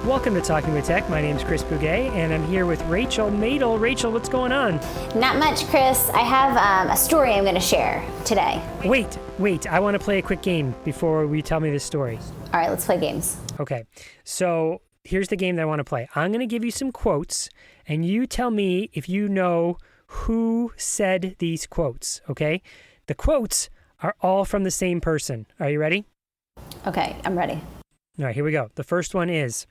Welcome to Talking with Tech. My name is Chris Bouguet, and I'm here with Rachel Madel. Rachel, what's going on? Not much, Chris. I have a story I'm going to share today. Wait. I want to play a quick game before we tell me this story. All right, let's play games. Okay, so here's the game that I want to play. I'm going to give you some quotes, and you tell me if you know who said these quotes, okay? The quotes are all from the same person. Are you ready? Okay, I'm ready. All right, here we go. The first one is,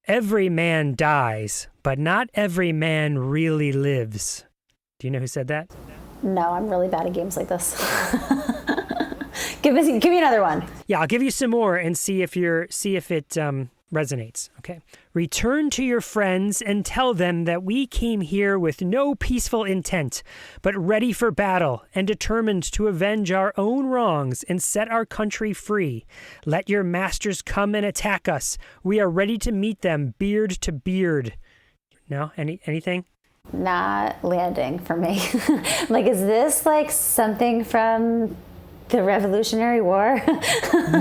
every man dies, but not every man really lives. Do you know who said that? No, I'm really bad at games like this. Give me another one. Yeah, I'll give you some more and see if it resonates. Okay. Return to your friends and tell them that we came here with no peaceful intent, but ready for battle and determined to avenge our own wrongs and set our country free. Let your masters come and attack us. We are ready to meet them beard to beard. No? Anything? Not landing for me. Like, is this like something from the Revolutionary War?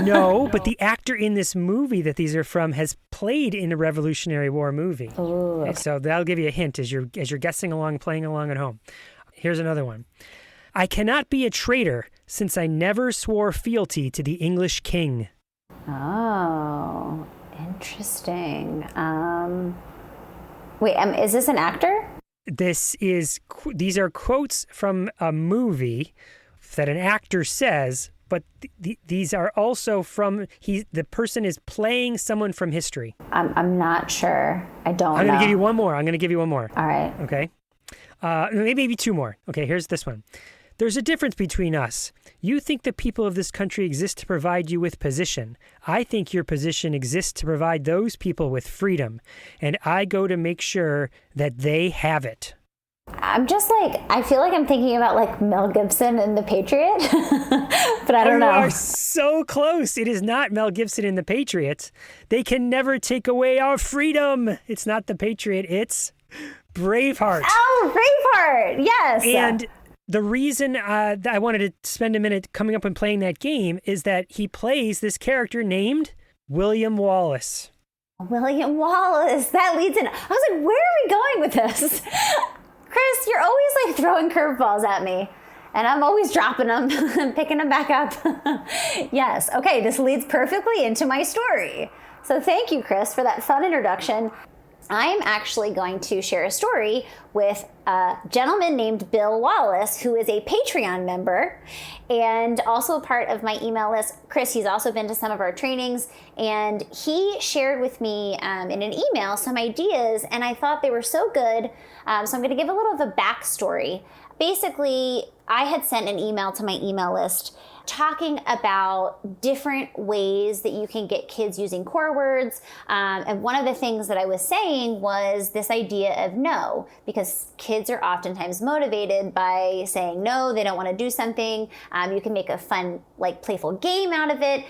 No, but the actor in this movie that these are from has played in a Revolutionary War movie. Ooh, okay. So that'll give you a hint as you're guessing along, playing along at home. Here's another one. I cannot be a traitor since I never swore fealty to the English king. Oh, interesting. Wait, is this an actor? These are quotes from a movie that an actor says, but these are also from the person is playing someone from history. I'm not sure. I don't know. I'm going to give you one more. All right. Okay. Maybe two more. Okay, here's this one. There's a difference between us. You think the people of this country exist to provide you with position. I think your position exists to provide those people with freedom. And I go to make sure that they have it. I'm just like, I feel like I'm thinking about like Mel Gibson in The Patriot, but I don't know. You are so close. It is not Mel Gibson in The Patriot. They can never take away our freedom. It's not The Patriot. It's Braveheart. Oh, Braveheart. Yes. And the reason that I wanted to spend a minute coming up and playing that game is that he plays this character named William Wallace. William Wallace. That leads in. I was like, where are we going with this? Chris, you're always like throwing curveballs at me, and I'm always dropping them and picking them back up. Yes. Okay. This leads perfectly into my story. So thank you, Chris, for that fun introduction. I'm actually going to share a story with a gentleman named Bill Wallace, who is a Patreon member and also a part of my email list. Chris, he's also been to some of our trainings, and he shared with me in an email some ideas, and I thought they were so good. So I'm going to give a little of a backstory. Basically, I had sent an email to my email list talking about different ways that you can get kids using core words. And one of the things that I was saying was this idea of no, because kids are oftentimes motivated by saying no, they don't want to do something. You can make a fun, like playful game out of it.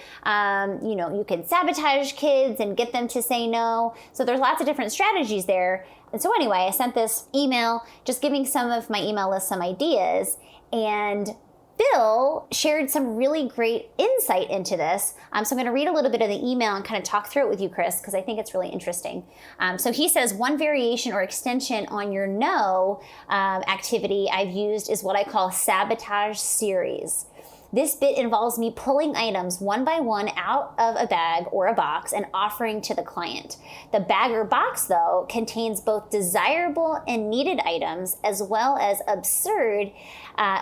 You can sabotage kids and get them to say no. So there's lots of different strategies there. And so anyway, I sent this email just giving some of my email list some ideas, and Bill shared some really great insight into this. So I'm going to read a little bit of the email and kind of talk through it with you, Chris, because I think it's really interesting. So he says, one variation or extension on your no activity I've used is what I call sabotage series. This bit involves me pulling items one by one out of a bag or a box and offering to the client. The bag or box, though, contains both desirable and needed items as well as absurd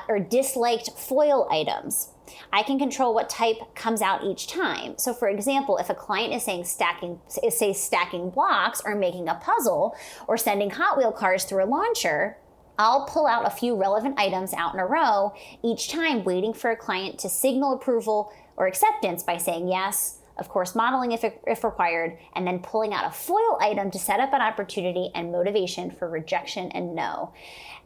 or disliked foil items. I can control what type comes out each time. So for example, if a client is saying stacking blocks or making a puzzle or sending Hot Wheel cars through a launcher, I'll pull out a few relevant items out in a row each time, waiting for a client to signal approval or acceptance by saying yes, of course modeling if required, and then pulling out a foil item to set up an opportunity and motivation for rejection and no.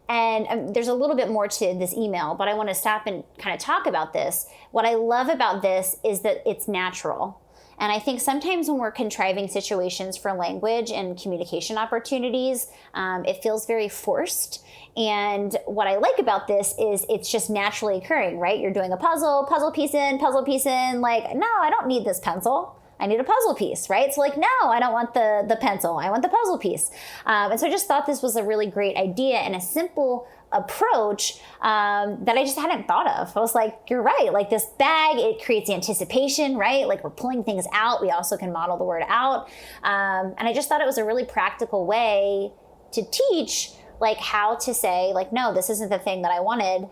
And there's a little bit more to this email, but I want to stop and kind of talk about this. What I love about this is that it's natural. And I think sometimes when we're contriving situations for language and communication opportunities, it feels very forced. And what I like about this is it's just naturally occurring, right? You're doing a puzzle piece in, like, no, I don't need this pencil. I need a puzzle piece, right? So like, no, I don't want the pencil. I want the puzzle piece. And so I just thought this was a really great idea and a simple approach that I just hadn't thought of. I was like, you're right. Like this bag, it creates anticipation, right? Like we're pulling things out. We also can model the word out. And I just thought it was a really practical way to teach like how to say like, no, this isn't the thing that I wanted.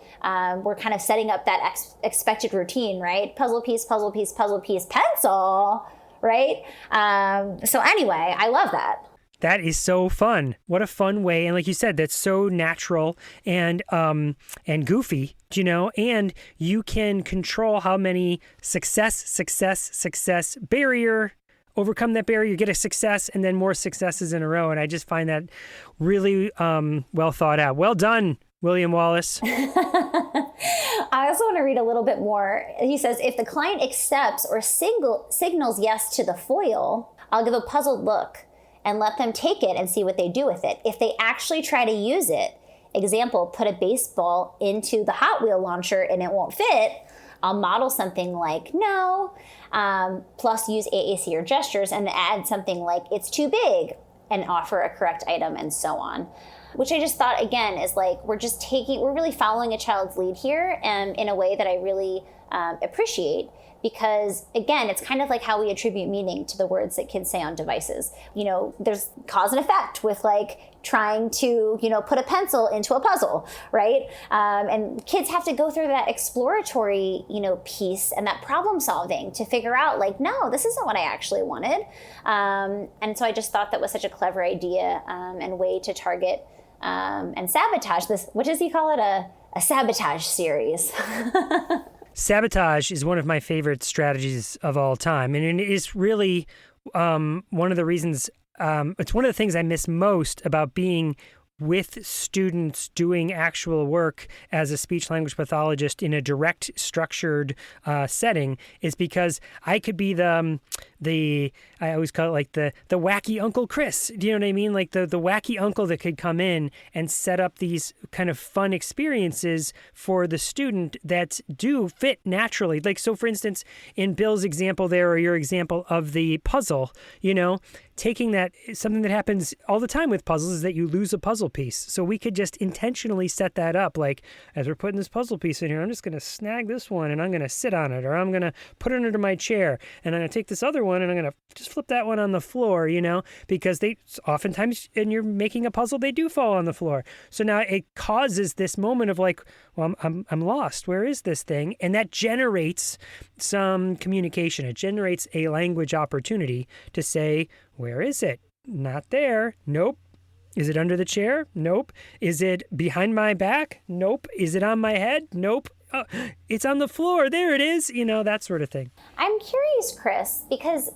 We're kind of setting up that expected routine, right? Puzzle piece, puzzle piece, puzzle piece, pencil, right? So anyway, I love that. That is so fun. What a fun way. And like you said, that's so natural and goofy, and you can control how many success, barrier, overcome that barrier, get a success, and then more successes in a row. And I just find that really well thought out. Well done, William Wallace. I also want to read a little bit more. He says, if the client accepts or signals yes to the foil, I'll give a puzzled look and let them take it and see what they do with it. If they actually try to use it, example, put a baseball into the Hot Wheel launcher and it won't fit, I'll model something like no, plus use AAC or gestures and add something like it's too big and offer a correct item and so on. Which I just thought, again, is like we're really following a child's lead here and in a way that I really appreciate. Because again, it's kind of like how we attribute meaning to the words that kids say on devices. There's cause and effect with like trying to, put a pencil into a puzzle, right? And kids have to go through that exploratory, piece and that problem solving to figure out like, no, this isn't what I actually wanted. And so I just thought that was such a clever idea and way to target and sabotage this. What does he call it? A sabotage series. Sabotage is one of my favorite strategies of all time. And it is really one of the reasons, it's one of the things I miss most about being with students doing actual work as a speech language pathologist in a direct structured setting is because I could be I always call it like the wacky Uncle Chris. Do you know what I mean? Like the wacky uncle that could come in and set up these kind of fun experiences for the student that do fit naturally. Like, so for instance, in Bill's example there, or your example of the puzzle, taking that, something that happens all the time with puzzles is that you lose a puzzle piece. So we could just intentionally set that up. Like, as we're putting this puzzle piece in here, I'm just going to snag this one and I'm going to sit on it, or I'm going to put it under my chair and I'm going to take this other one and I'm going to just flip that one on the floor, because they oftentimes, and you're making a puzzle, they do fall on the floor. So now it causes this moment of like, well, I'm lost. Where is this thing? And that generates some communication. It generates a language opportunity to say, where is it? Not there. Nope. Is it under the chair? Nope. Is it behind my back? Nope. Is it on my head? Nope. It's on the floor. There it is. That sort of thing. I'm curious, Chris, because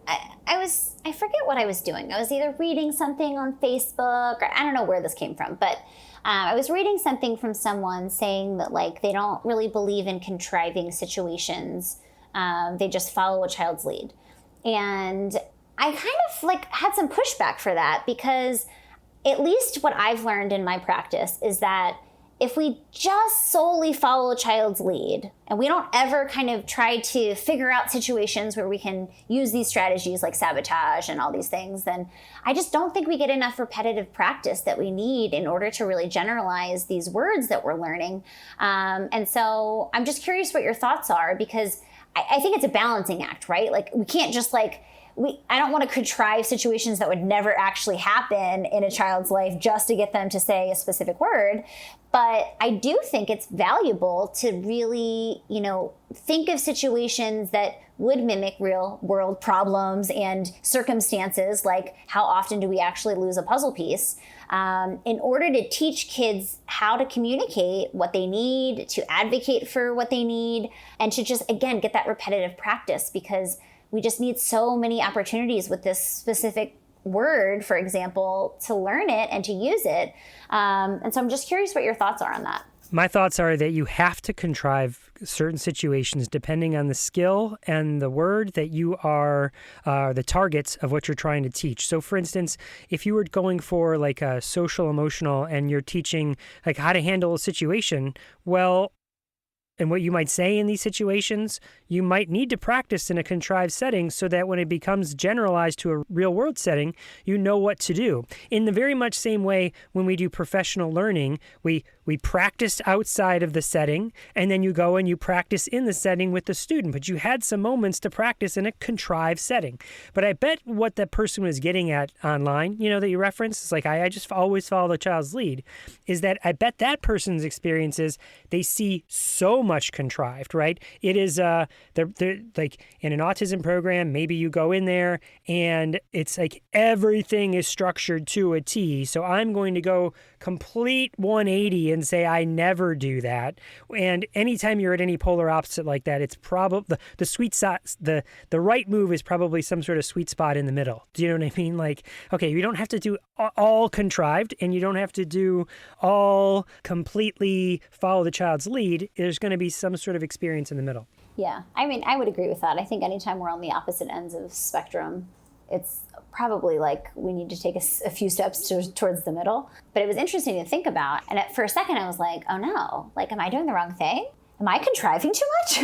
I forget what I was doing. I was either reading something on Facebook, or I don't know where this came from, but I was reading something from someone saying that like they don't really believe in contriving situations. They just follow a child's lead. And I kind of like had some pushback for that, because at least what I've learned in my practice is that if we just solely follow a child's lead and we don't ever kind of try to figure out situations where we can use these strategies like sabotage and all these things, then I just don't think we get enough repetitive practice that we need in order to really generalize these words that we're learning. And so I'm just curious what your thoughts are, because I think it's a balancing act, right? Like we can't just like, I don't want to contrive situations that would never actually happen in a child's life just to get them to say a specific word. But I do think it's valuable to really, think of situations that would mimic real world problems and circumstances, like how often do we actually lose a puzzle piece, in order to teach kids how to communicate what they need, to advocate for what they need, and to just, again, get that repetitive practice, because we just need so many opportunities with this specific word, for example, to learn it and to use it. And so I'm just curious what your thoughts are on that. My thoughts are that you have to contrive certain situations depending on the skill and the word that you are the targets of what you're trying to teach. So for instance, if you were going for like a social emotional and you're teaching like how to handle a situation, well, and what you might say in these situations, you might need to practice in a contrived setting so that when it becomes generalized to a real world setting, you know what to do. In the very much same way, when we do professional learning, we practice outside of the setting, and then you go and you practice in the setting with the student. But you had some moments to practice in a contrived setting. But I bet what that person was getting at online, that you referenced, is like, I just always follow the child's lead, is that I bet that person's experiences, they see so much contrived, right? It is, they're like in an autism program, maybe you go in there and it's like everything is structured to a T. So I'm going to go complete 180 and say I never do that. And anytime you're at any polar opposite like that, it's probably the sweet spot. The right move is probably some sort of sweet spot in the middle. Do you know what I mean? Like, okay, you don't have to do all contrived, and you don't have to do all completely follow the child's lead. There's going to be some sort of experience in the middle. Yeah, I mean, I would agree with that. I think anytime we're on the opposite ends of spectrum, it's probably like we need to take a few steps towards the middle. But it was interesting to think about. And for a second, I was like, oh no, like, am I doing the wrong thing? Am I contriving too much?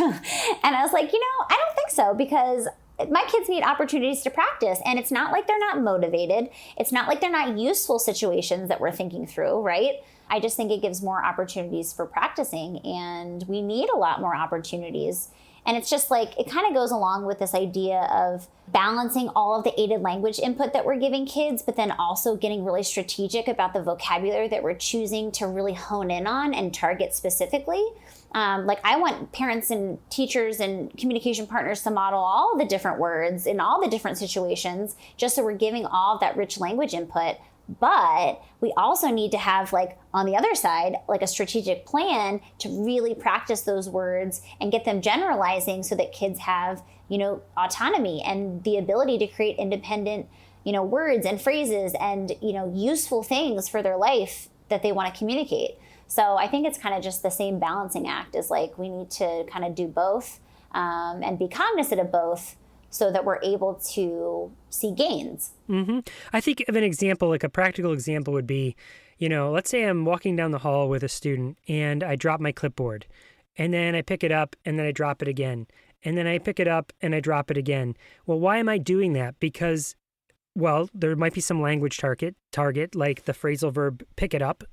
And I was like, I don't think so, because my kids need opportunities to practice. And it's not like they're not motivated. It's not like they're not useful situations that we're thinking through, right? I just think it gives more opportunities for practicing. And we need a lot more opportunities. And it's just like, it kind of goes along with this idea of balancing all of the aided language input that we're giving kids, but then also getting really strategic about the vocabulary that we're choosing to really hone in on and target specifically. Like, I want parents and teachers and communication partners to model all the different words in all the different situations, just so we're giving all of that rich language input. But we also need to have, like, on the other side, like a strategic plan to really practice those words and get them generalizing so that kids have, autonomy and the ability to create independent, words and phrases and, useful things for their life that they want to communicate. So I think it's kind of just the same balancing act, is like, we need to kind of do both and be cognizant of both, so that we're able to see gains. Mm-hmm. I think of an example, like a practical example would be, let's say I'm walking down the hall with a student and I drop my clipboard, and then I pick it up and then I drop it again. And then I pick it up and I drop it again. Well, why am I doing that? Because, well, there might be some language target, like the phrasal verb, pick it up,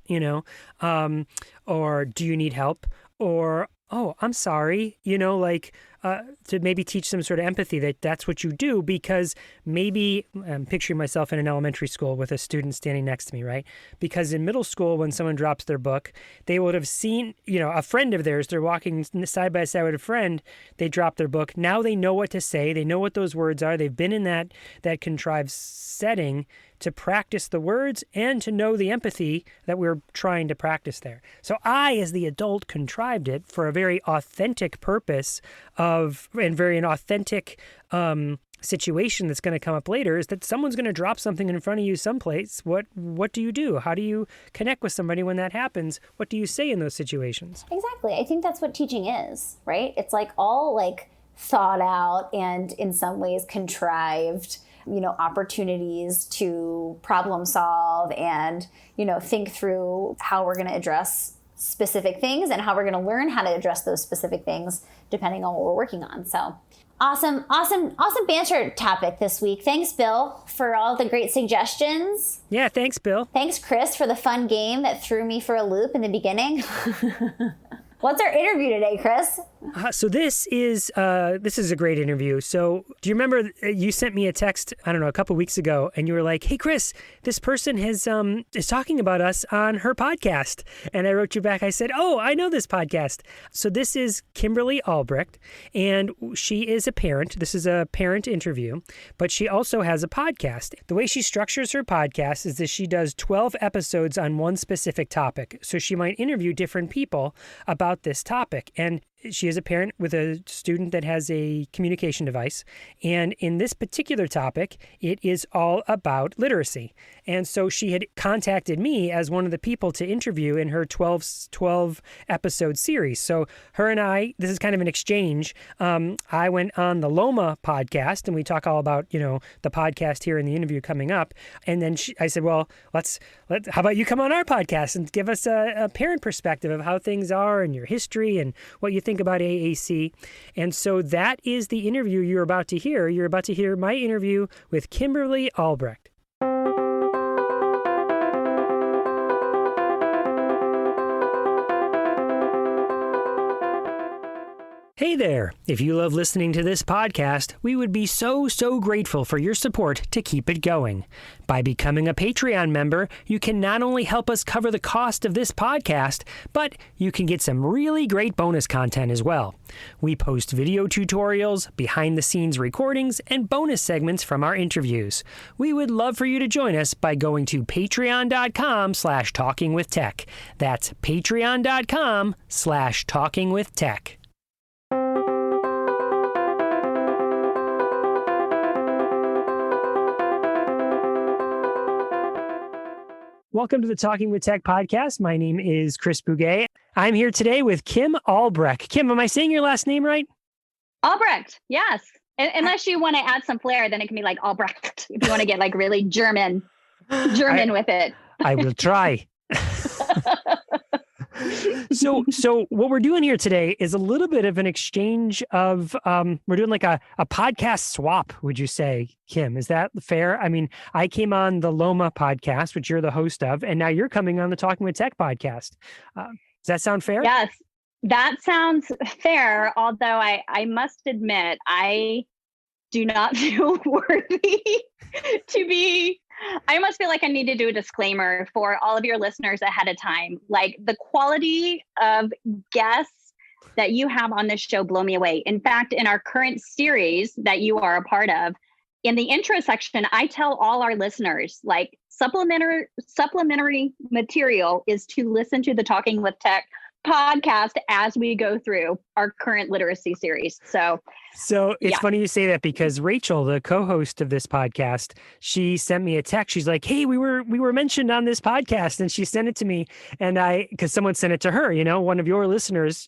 or do you need help? Or, oh, I'm sorry, to maybe teach some sort of empathy that's what you do, because maybe I'm picturing myself in an elementary school with a student standing next to me, right? Because in middle school, when someone drops their book, they would have seen, a friend of theirs, they're walking side by side with a friend, they drop their book. Now they know what to say. They know what those words are. They've been in that contrived setting to practice the words and to know the empathy that we're trying to practice there. So I, as the adult, contrived it for a very authentic purpose and an authentic situation that's going to come up later, is that someone's going to drop something in front of you someplace. What do you do? How do you connect with somebody when that happens? What do you say in those situations? Exactly. I think that's what teaching is, right? It's like all like thought out and in some ways contrived, opportunities to problem solve and, think through how we're going to address specific things and how we're going to learn how to address those specific things depending on what we're working on. So awesome banter topic this week. Thanks, Bill, for all the great suggestions. Yeah, thanks, Bill. Thanks, Chris, for the fun game that threw me for a loop in the beginning. What's our interview today, Chris? So this is a great interview. So do you remember you sent me a text, I don't know, a couple weeks ago, and you were like, hey, Chris, this person is talking about us on her podcast. And I wrote you back, I said, oh, I know this podcast. So this is Kimberly Albrecht, and she is a parent. This is a parent interview, but she also has a podcast. The way she structures her podcast is that she does 12 episodes on one specific topic. So she might interview different people about this topic. And she is a parent with a student that has a communication device. And in this particular topic, it is all about literacy. And so she had contacted me as one of the people to interview in her 12 episode series. So her and I, this is kind of an exchange. I went on the Loma podcast and we talk all about, the podcast here and the interview coming up. And then I said, well, how about you come on our podcast and give us a parent perspective of how things are and your history and what you think think about AAC. And so that is the interview you're about to hear. You're about to hear my interview with Kimberly Albrecht. Hey there! If you love listening to this podcast, we would be so grateful for your support to keep it going. By becoming a Patreon member, you can not only help us cover the cost of this podcast, but you can get some really great bonus content as well. We post video tutorials, behind-the-scenes recordings, and bonus segments from our interviews. We would love for you to join us by going to patreon.com/talkingwithtech. That's patreon.com/talkingwithtech. Welcome to the Talking with Tech podcast. My name is Chris Bugaj. I'm here today with Kim Albrecht. Kim, am I saying your last name right? Albrecht, yes. Unless you want to add some flair, then it can be like Albrecht. If you want to get like really German with it. I will try. So what we're doing here today is a little bit of an exchange of, we're doing like a podcast swap, would you say, Kim? Is that fair? I mean, I came on the Loma podcast, which you're the host of, and now you're coming on the Talking with Tech podcast. Does that sound fair? Yes, that sounds fair. Although I must admit, I do not feel worthy to be. I almost feel like I need to do a disclaimer for all of your listeners ahead of time. Like, the quality of guests that you have on this show blow me away. In fact, in our current series that you are a part of, in the intro section, I tell all our listeners, like, supplementary material is to listen to the Talking with Tech podcast as we go through our current literacy series. So it's funny you say that, because Rachel, the co-host of this podcast, she sent me a text. She's like, "Hey, we were mentioned on this podcast," and she sent it to me, and because someone sent it to her. You know, one of your listeners,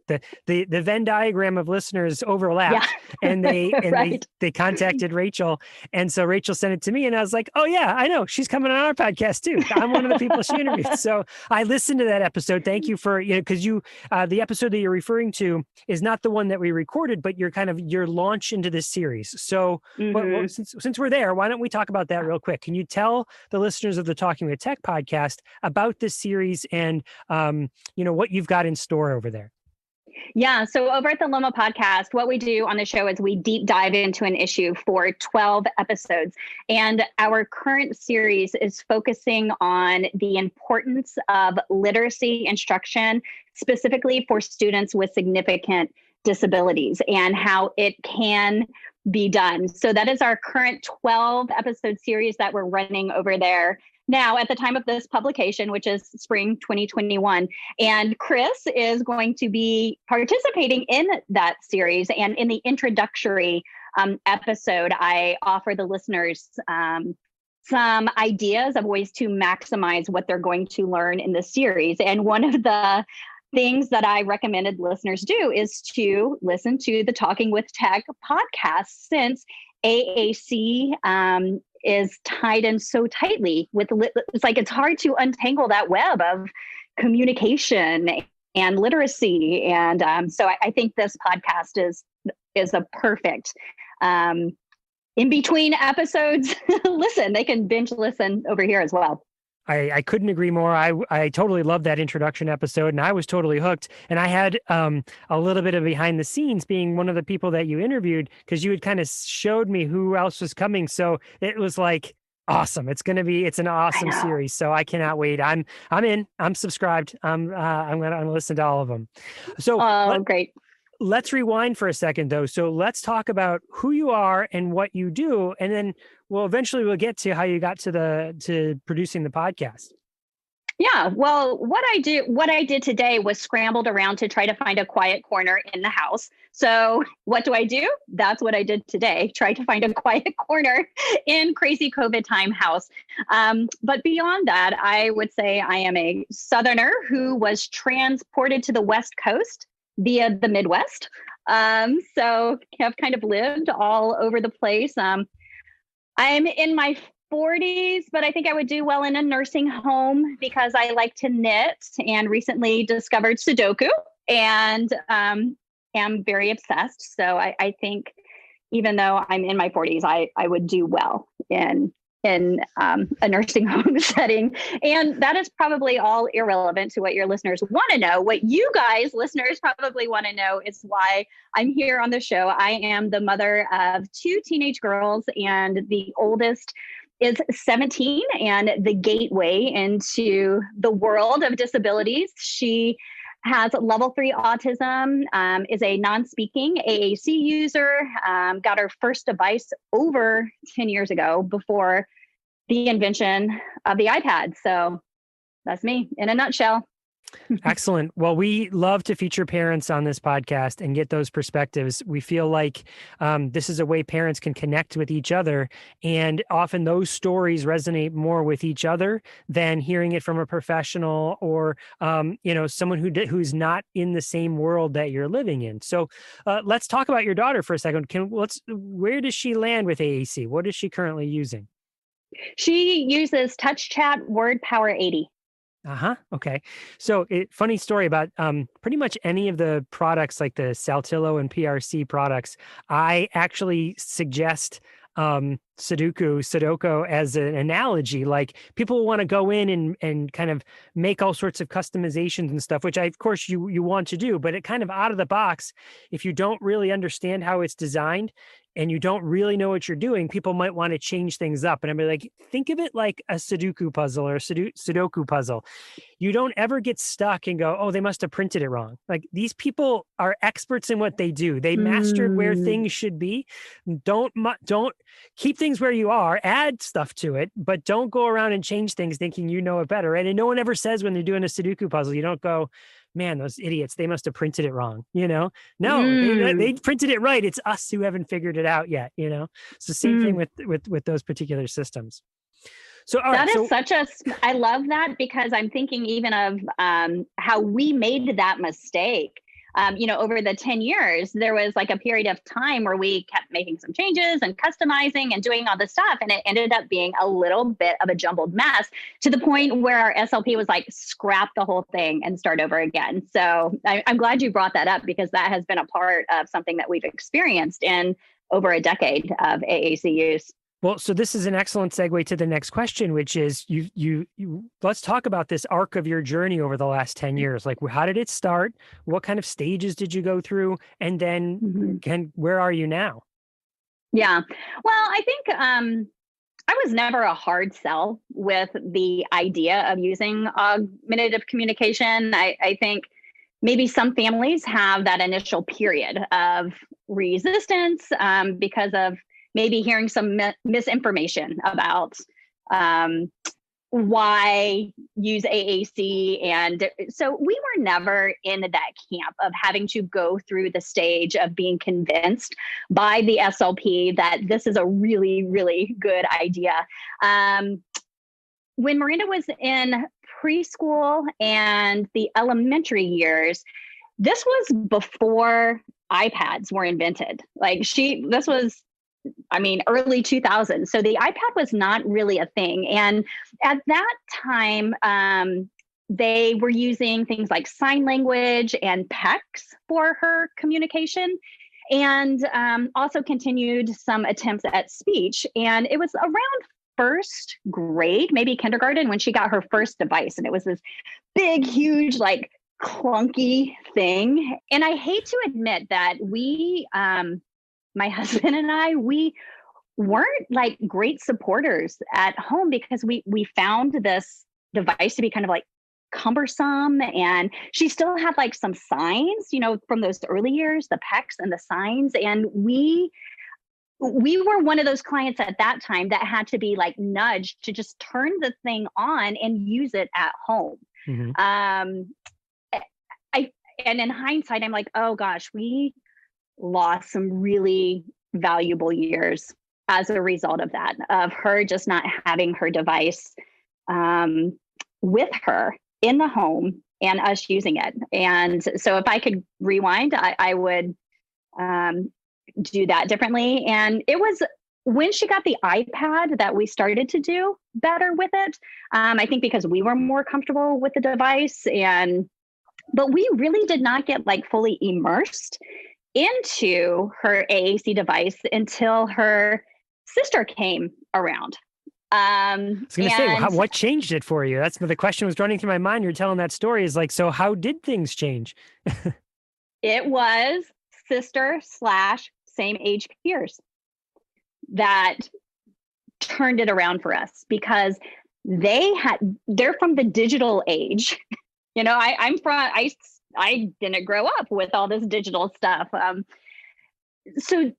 the Venn diagram of listeners overlapped, and they right. they contacted Rachel, and so Rachel sent it to me, and I was like, "Oh yeah, I know, she's coming on our podcast too. I'm one of the people she interviewed." So I listened to that episode. Thank you for because the episode that you're referring to is not the one that we recorded, but you're kind of your launch into this series. So since we're there, why don't we talk about that real quick? Can you tell the listeners of the Talking with Tech podcast about this series and what you've got in store over there? Yeah. So over at the Loma podcast, what we do on the show is we deep dive into an issue for 12 episodes. And our current series is focusing on the importance of literacy instruction, specifically for students with significant disabilities, and how it can be done. So that is our current 12 episode series that we're running over there now at the time of this publication, which is spring 2021. And Chris is going to be participating in that series. And in the introductory episode, I offer the listeners some ideas of ways to maximize what they're going to learn in the series. And one of the things that I recommended listeners do is to listen to the Talking with Tech podcast, since AAC is tied in so tightly with, it's like, it's hard to untangle that web of communication and literacy. And so I think this podcast is a perfect in between episodes. Listen, they can binge listen over here as well. I couldn't agree more. I totally loved that introduction episode, and I was totally hooked. And I had a little bit of behind the scenes, being one of the people that you interviewed, because you had kind of showed me who else was coming. So it was like awesome. It's an awesome series. So I cannot wait. I'm in. I'm subscribed. I'm gonna listen to all of them. So great. Let's rewind for a second, though. So let's talk about who you are and what you do, and then we'll get to how you got to producing the podcast. Yeah, well, what I did today was scrambled around to try to find a quiet corner in the house. So what do? That's what I did today. Try to find a quiet corner in crazy COVID time house. But beyond that, I would say I am a Southerner who was transported to the West Coast via the Midwest. So I've kind of lived all over the place. I'm in my 40s, but I think I would do well in a nursing home because I like to knit and recently discovered Sudoku. and am very obsessed. So I think even though I'm in my 40s, I would do well in a nursing home setting. And that is probably all irrelevant to what your listeners want to know. What you guys, listeners, probably want to know is why I'm here on the show. I am the mother of 2 teenage girls, and the oldest is 17 and the gateway into the world of disabilities. She has level 3 autism, is a non-speaking AAC user, got her first device over 10 years ago before the invention of the iPad. So that's me in a nutshell. Excellent. Well, we love to feature parents on this podcast and get those perspectives. We feel like this is a way parents can connect with each other. And often those stories resonate more with each other than hearing it from a professional or, someone who's not in the same world that you're living in. So let's talk about your daughter for a second. Where does she land with AAC? What is she currently using? She uses TouchChat Word Power 80. Okay. So funny story about pretty much any of the products like the Saltillo and PRC products, I actually suggest Sudoku as an analogy. Like people want to go in and kind of make all sorts of customizations and stuff, which of course you want to do, but it kind of out of the box, if you don't really understand how it's designed and you don't really know what you're doing, people might want to change things up. And I'd be like, think of it like a Sudoku puzzle or a Sudoku puzzle. You don't ever get stuck and go, oh, they must have printed it wrong. Like these people are experts in what they do. They mastered where things should be. Don't keep things where you are, add stuff to it, but don't go around and change things thinking you know it better. Right? And no one ever says when they're doing a Sudoku puzzle, you don't go, man, those idiots, they must have printed it wrong. No, they printed it right. It's us who haven't figured it out yet. It's the same thing with those particular systems. So I love that, because I'm thinking even of how we made that mistake. Over the 10 years, there was like a period of time where we kept making some changes and customizing and doing all this stuff. And it ended up being a little bit of a jumbled mess, to the point where our SLP was like, scrap the whole thing and start over again. So I'm glad you brought that up, because that has been a part of something that we've experienced in over a decade of AAC use. Well, so this is an excellent segue to the next question, which is you let's talk about this arc of your journey over the last 10 years. Like, how did it start? What kind of stages did you go through? And then where are you now? Yeah. Well, I think I was never a hard sell with the idea of using augmentative communication. I think maybe some families have that initial period of resistance because of maybe hearing some misinformation about why use AAC. And so we were never in that camp of having to go through the stage of being convinced by the SLP that this is a really, really good idea. When Miranda was in preschool and the elementary years, this was before iPads were invented. This was early 2000s. So the iPad was not really a thing. And at that time, they were using things like sign language and PECs for her communication, and also continued some attempts at speech. And it was around first grade, maybe kindergarten, when she got her first device. And it was this big, huge, clunky thing. And I hate to admit that we, my husband and I, we weren't great supporters at home, because we found this device to be kind of cumbersome. And she still had some signs, from those early years, the PECs and the signs. And we were one of those clients at that time that had to be nudged to just turn the thing on and use it at home. Mm-hmm. And in hindsight, I'm like, oh gosh, we lost some really valuable years as a result of that, of her just not having her device with her in the home and us using it. And so if I could rewind, I would do that differently. And it was when she got the iPad that we started to do better with it. I think because we were more comfortable with the device, and But we really did not get like fully immersed into her AAC device until her sister came around. I was going to say, what changed it for you? That's the question was running through my mind. You're telling that story is like, so how did things change? It was sister / same age peers that turned it around for us, because they're from the digital age. You know, I didn't grow up with all this digital stuff. So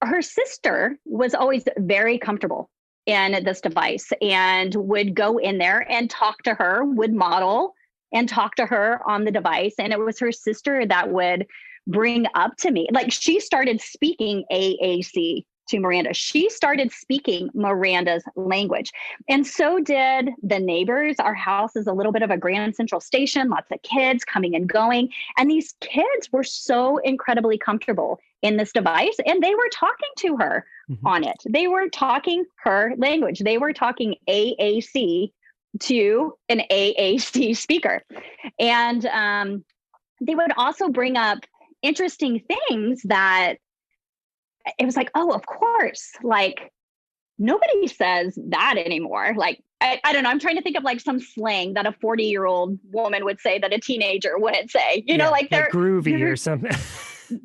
her sister was always very comfortable in this device and would go in there and talk to her, would model and talk to her on the device. And it was her sister that would bring up to me, like, she started speaking AAC to Miranda. She started speaking Miranda's language. And so did the neighbors. Our house is a little bit of a Grand Central Station, lots of kids coming and going. And these kids were so incredibly comfortable in this device. And they were talking to her on it. They were talking her language. They were talking AAC to an AAC speaker. And they would also bring up interesting things that it was like, oh, of course, like nobody says that anymore. Like, I don't know. I'm trying to think of like some slang that a 40-year-old woman would say that a teenager wouldn't say, you know, like they're groovy or something.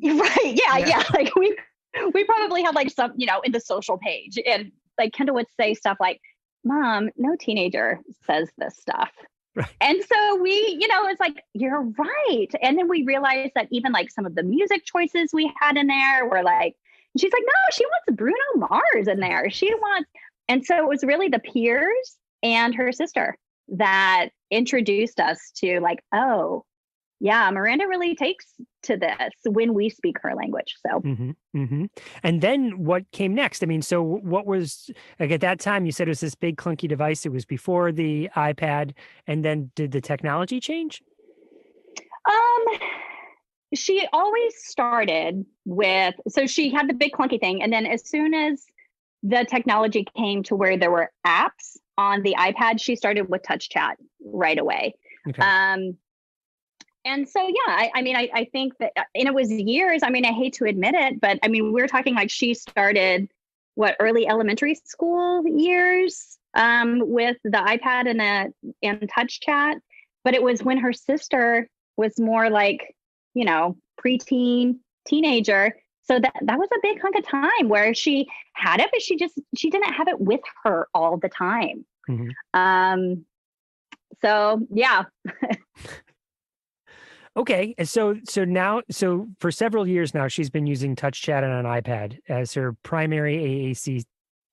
Right. Yeah. Like we probably have like some, you know, in the social page, and like Kendall would say stuff like, Mom, no teenager says this stuff. Right. And so we, you know, it's like, you're right. And then we realized that even like some of the music choices we had in there were like, she's like, no, she wants Bruno Mars in there. And so it was really the peers and her sister that introduced us to like, oh, yeah, Miranda really takes to this when we speak her language. So, And then what came next? I mean, so what was, like, at that time, you said it was this big clunky device. It was before the iPad. And then did the technology change? She always started with, so she had the big clunky thing. And then as soon as the technology came to where there were apps on the iPad, she started with Touch Chat right away. Okay. And so, yeah, I think that, and it was years, I mean, I hate to admit it, but I mean, we're talking like she started early elementary school years with the iPad and Touch Chat. But it was when her sister was more like, you know, preteen, teenager. So that was a big hunk of time where she had it, but she didn't have it with her all the time. So yeah. Okay. So now, for several years now, she's been using Touch Chat on an iPad as her primary AAC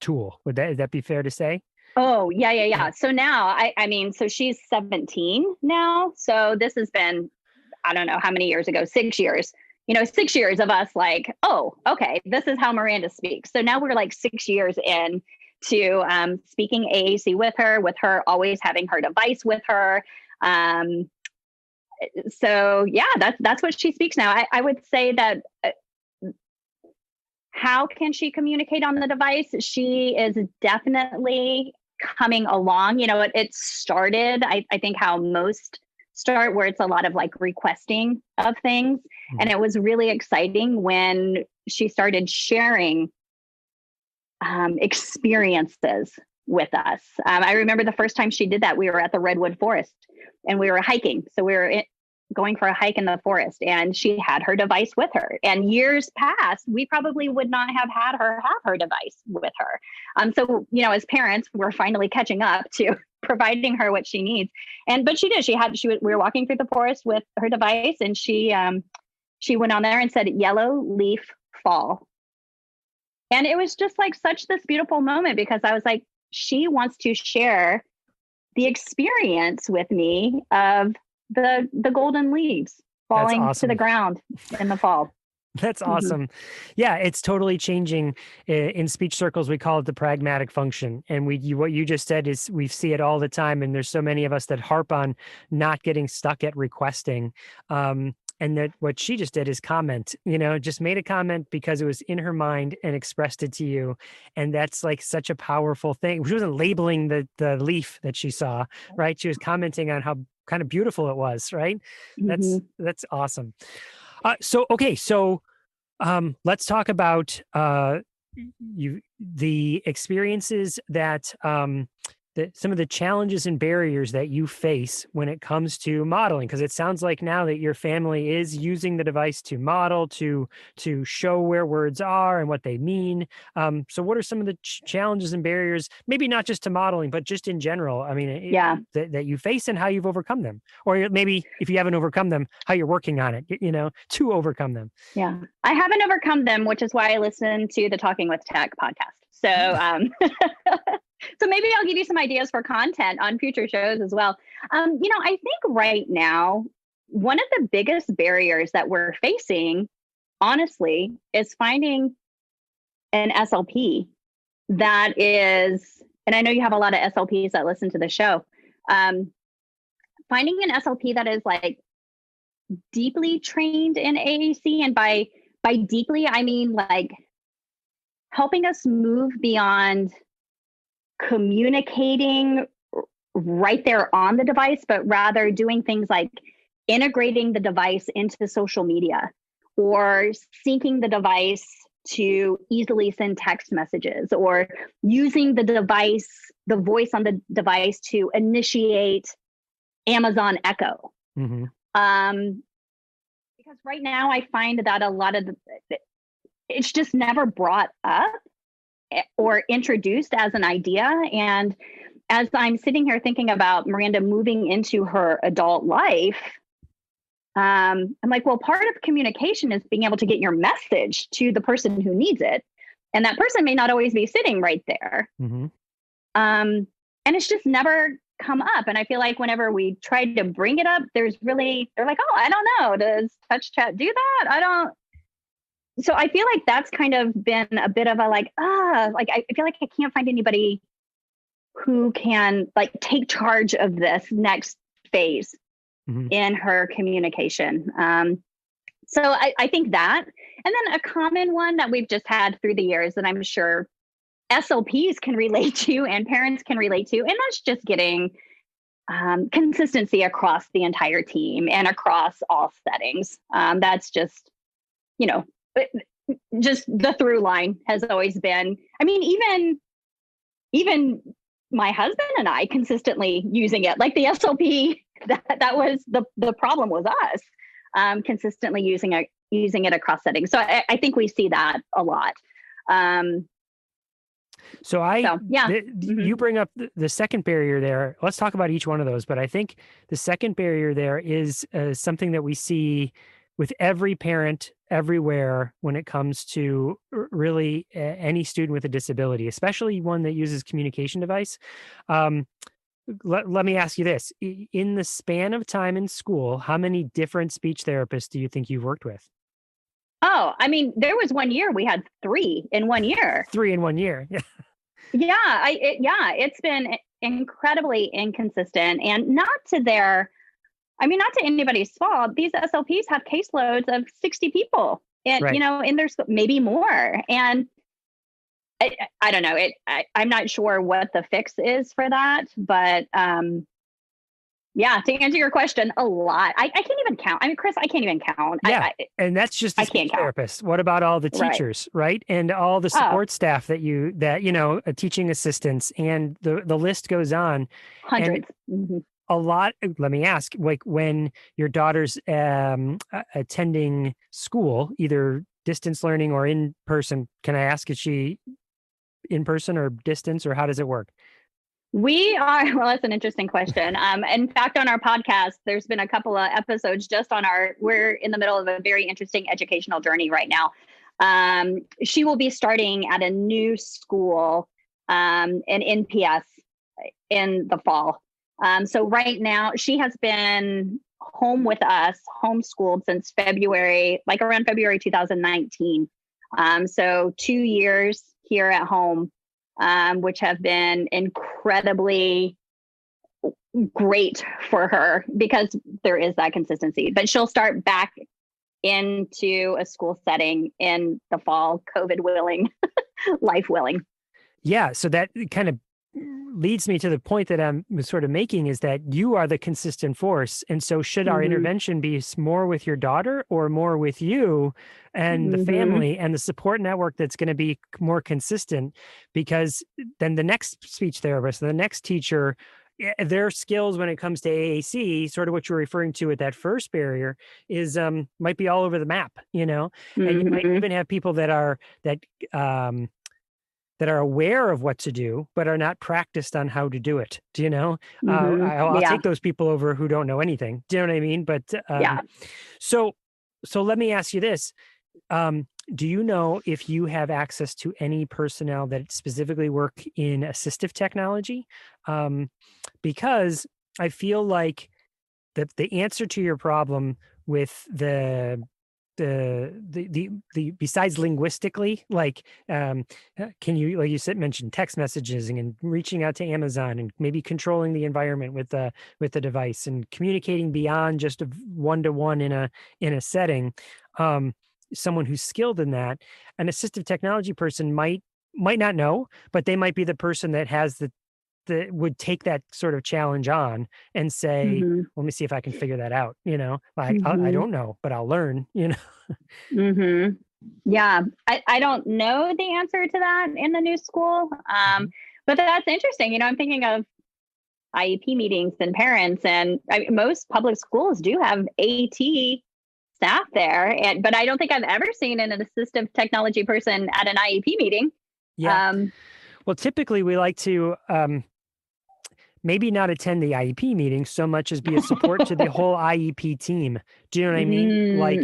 tool. Would that be fair to say? Oh, yeah. So now, I mean, so she's 17 now. So this has been, I don't know how many years ago, 6 years, 6 years of us like, oh, okay, this is how Miranda speaks. So now we're like 6 years in to speaking AAC with her always having her device with her. So yeah, that's what she speaks now. I would say that how can she communicate on the device? She is definitely coming along. It started, I think how most start, where it's a lot of like requesting of things. And it was really exciting when she started sharing experiences with us. I remember the first time she did that, we were at the Redwood Forest and we were hiking. So we were going for a hike in the forest and she had her device with her. And years past, we probably would not have had her have her device with her. So, as parents, we're finally catching up to providing her what she needs. But she did. We were walking through the forest with her device and she went on there and said, "Yellow leaf fall." And it was just like such this beautiful moment because I was like, she wants to share the experience with me of the golden leaves falling to the ground in the fall. That's awesome. Yeah, it's totally changing. In speech circles, we call it the pragmatic function. And what you just said is we see it all the time. And there's so many of us that harp on not getting stuck at requesting. And that what she just did is comment, just made a comment because it was in her mind and expressed it to you. And that's like such a powerful thing. She wasn't labeling the leaf that she saw, right? She was commenting on how kind of beautiful it was, right? Mhm. That's awesome. Let's talk about the experiences that some of the challenges and barriers that you face when it comes to modeling, because it sounds like now that your family is using the device to model, to show where words are and what they mean. So what are some of the challenges and barriers, maybe not just to modeling, but just in general? I mean, Yeah. that you face and how you've overcome them, or maybe if you haven't overcome them, how you're working on it, to overcome them. Yeah. I haven't overcome them, which is why I listen to the Talking with Tech podcast. So, so maybe I'll give you some ideas for content on future shows as well. I think right now, one of the biggest barriers that we're facing, honestly, is finding an SLP that is, and I know you have a lot of SLPs that listen to the show, finding an SLP that is like deeply trained in AAC. And by deeply, I mean like helping us move beyond communicating right there on the device, but rather doing things like integrating the device into social media or syncing the device to easily send text messages, or using the device, the voice on the device to initiate Amazon Echo. Mm-hmm. Because right now I find that a lot of it's just never brought up or introduced as an idea. And as I'm sitting here thinking about Miranda moving into her adult life, I'm like, well, part of communication is being able to get your message to the person who needs it. And that person may not always be sitting right there. Mm-hmm. And it's just never come up. And I feel like whenever we try to bring it up, they're like, oh, I don't know. Does Touch Chat do that? So I feel like that's kind of been a bit of a I feel like I can't find anybody who can like take charge of this next phase Mm-hmm. in her communication. So I think that, and then a common one that we've just had through the years that I'm sure SLPs can relate to and parents can relate to, and that's just getting consistency across the entire team and across all settings. That's just, just the through line has always been, I mean, even my husband and I consistently using it, like the SLP, that was the problem with us, consistently using it across settings. So I think we see that a lot. You bring up the second barrier there. Let's talk about each one of those. But I think the second barrier there is something that we see with every parent everywhere when it comes to really any student with a disability, especially one that uses communication device. Let me ask you this. In the span of time in school, how many different speech therapists do you think you've worked with? Oh, I mean, there was 1 year we had 3 in 1 year. 3 in 1 year. Yeah. It's been incredibly inconsistent, and not to anybody's fault. These SLPs have caseloads of 60 people and, Right. In their school, maybe more. And I don't know. I'm not sure what the fix is for that, but to answer your question, a lot. I can't even count. I mean, Chris, I can't even count. Yeah, and that's just a speech therapist. What about all the teachers, right? And all the support staff that teaching assistants, and the list goes on. Hundreds. A lot. Let me ask, like when your daughter's attending school, either distance learning or in person, can I ask, is she in person or distance, or how does it work? Well, that's an interesting question. In fact, on our podcast, there's been a couple of episodes just on we're in the middle of a very interesting educational journey right now. She will be starting at a new school, an NPS, in the fall. So right now she has been home with us, homeschooled since around February 2019. So 2 years here at home, which have been incredibly great for her because there is that consistency. But she'll start back into a school setting in the fall, COVID willing, life willing. Yeah. So that kind of leads me to the point that I'm sort of making, is that you are the consistent force. And so should our intervention be more with your daughter or more with you and the family and the support network that's going to be more consistent? Because then the next speech therapist, the next teacher, their skills when it comes to AAC, sort of what you're referring to with that first barrier, is might be all over the map, and you might even have people that are aware of what to do, but are not practiced on how to do it. Do you know? I'll take those people over who don't know anything. Do you know what I mean? But so let me ask you this. Do you know if you have access to any personnel that specifically work in assistive technology? Because I feel like the answer to your problem with the besides linguistically, like, can you, like you said, mentioned text messages and reaching out to Amazon and maybe controlling the environment with the device and communicating beyond just a one-to-one in a setting. Someone who's skilled in that, an assistive technology person might not know, but they might be the person that has would take that sort of challenge on and say, let me see if I can figure that out. Like, I don't know, but I'll learn, Yeah. I don't know the answer to that in the new school. But that's interesting. I'm thinking of IEP meetings and parents, and most public schools do have AT staff there, but I don't think I've ever seen an assistive technology person at an IEP meeting. Yeah. Well, typically we like to maybe not attend the IEP meeting so much as be a support to the whole IEP team. Do you know what I mean? Like,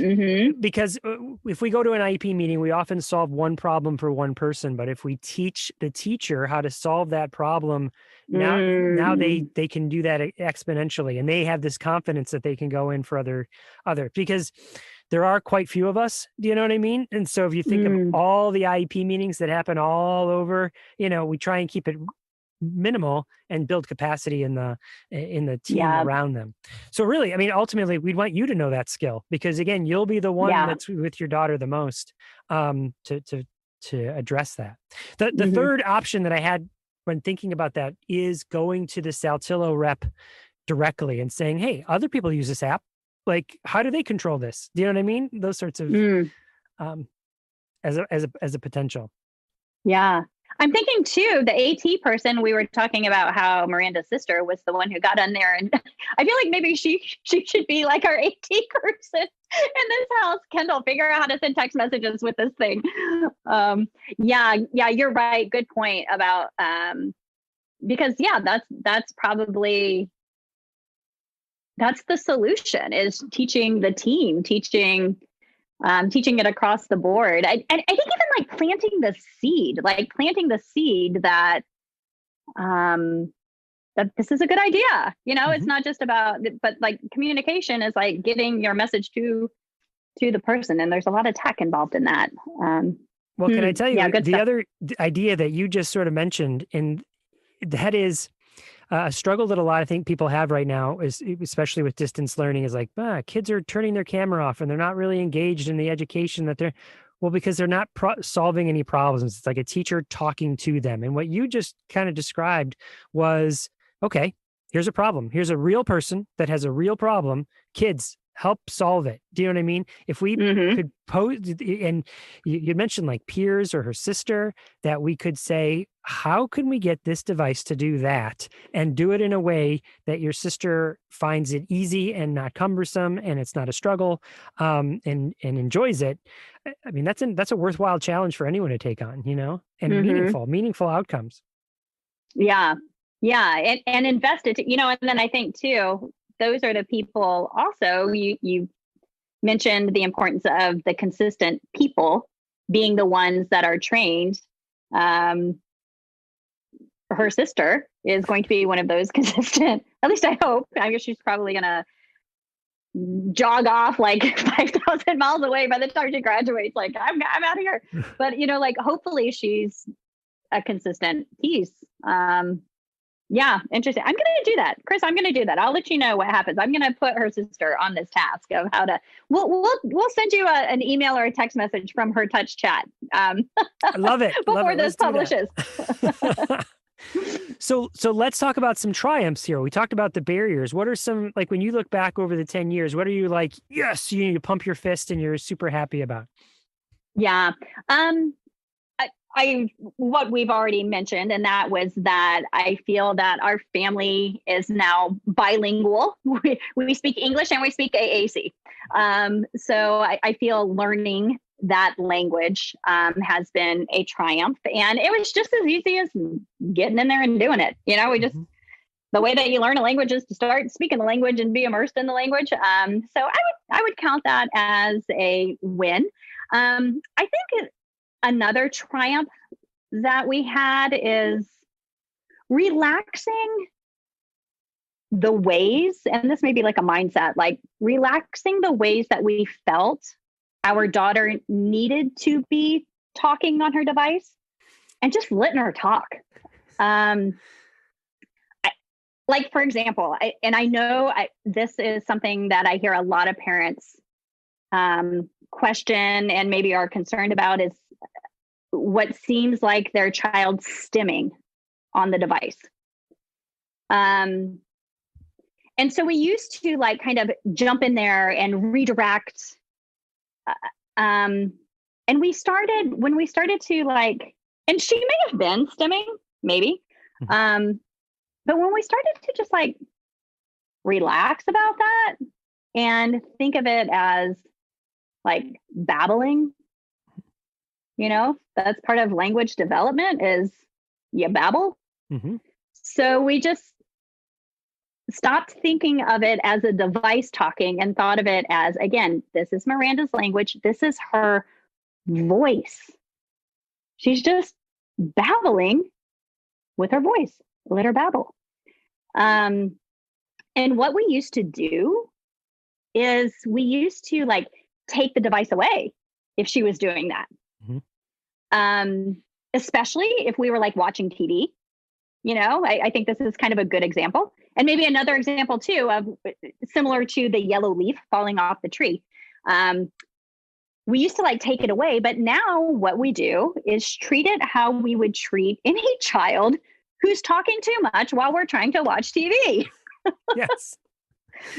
because if we go to an IEP meeting, we often solve one problem for one person. But if we teach the teacher how to solve that problem, now they can do that exponentially, and they have this confidence that they can go in for other, because there are quite few of us. Do you know what I mean? And so if you think of all the IEP meetings that happen all over, we try and keep it minimal and build capacity in the team around them. So really, ultimately we'd want you to know that skill, because again, you'll be the one that's with your daughter the most, to address that. The third option that I had when thinking about that is going to the Saltillo rep directly and saying, hey, other people use this app. Like, how do they control this? Do you know what I mean? Those sorts of, as a potential. Yeah. I'm thinking too, the AT person, we were talking about how Miranda's sister was the one who got on there, and I feel like maybe she should be like our AT person in this house. Kendall, figure out how to send text messages with this thing. Yeah, you're right. Good point about, because that's probably, that's the solution, is teaching the team, teaching it across the board. I think even like planting the seed that this is a good idea. It's not just about, but like communication is like getting your message to the person. And there's a lot of tech involved in that. Well, can I tell you, the other idea that you just sort of mentioned, and that is a struggle that a lot of people have right now, is especially with distance learning, is like, kids are turning their camera off and they're not really engaged in the education that they're, because they're not solving any problems. It's like a teacher talking to them. And what you just kind of described was, okay, here's a problem. Here's a real person that has a real problem. Kids, help solve it. Do you know what I mean? If we could pose, and you mentioned like peers or her sister, that we could say, how can we get this device to do that, and do it in a way that your sister finds it easy and not cumbersome, and it's not a struggle, and enjoys it. That's a worthwhile challenge for anyone to take on, and meaningful outcomes. Yeah. And invest it, and then I think too, those are the people also, you mentioned the importance of the consistent people being the ones that are trained. Her sister is going to be one of those consistent, at least I hope. I guess she's probably going to jog off like 5,000 miles away by the time she graduates. Like, I'm out of here. But, like, hopefully she's a consistent piece. Yeah, interesting. I'm going to do that. Chris, I'm going to do that. I'll let you know what happens. I'm going to put her sister on this task of how to, we'll send you an email or a text message from her touch chat. I love it. Before this publishes. So let's talk about some triumphs here. We talked about the barriers. What are some, like, when you look back over the 10 years, what are you like, yes, you pump your fist and you're super happy about? Yeah. I what we've already mentioned, and that was that I feel that our family is now bilingual. We speak English and we speak AAC. So I feel learning that language has been a triumph, and it was just as easy as getting in there and doing it. We just the way that you learn a language is to start speaking the language and be immersed in the language. So I would count that as a win. I think another triumph that we had is relaxing the ways, and this may be like a mindset, like relaxing the ways that we felt our daughter needed to be talking on her device and just letting her talk. Like, for example, I know this is something that I hear a lot of parents question and maybe are concerned about, is what seems like their child stimming on the device. And so we used to like kind of jump in there and redirect. And when we started to like, and she may have been stimming, maybe. But when we started to just like relax about that and think of it as like babbling, that's part of language development, is you babble. So we just stopped thinking of it as a device talking and thought of it as, again, this is Miranda's language. This is her voice. She's just babbling with her voice. Let her babble. And what we used to do is we used to like take the device away if she was doing that. Especially if we were like watching TV. I think this is kind of a good example. And maybe another example too, of similar to the yellow leaf falling off the tree. We used to like take it away, but now what we do is treat it how we would treat any child who's talking too much while we're trying to watch TV. Yes.